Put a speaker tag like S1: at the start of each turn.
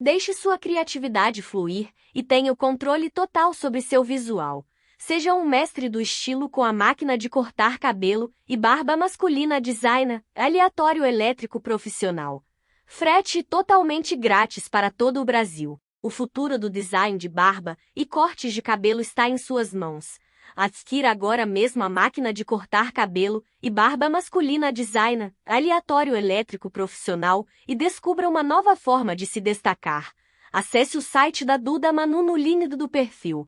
S1: Deixe sua criatividade fluir e tenha o controle total sobre seu visual. Seja um mestre do estilo com a máquina de cortar cabelo e barba masculina Designa aleatório elétrico profissional. Frete totalmente grátis para todo o Brasil. O futuro do design de barba e cortes de cabelo está em suas mãos. Adquira agora mesmo a máquina de cortar cabelo e barba masculina Designa aleatório elétrico profissional e descubra uma nova forma de se destacar. Acesse o site da Duda Manu no link do perfil.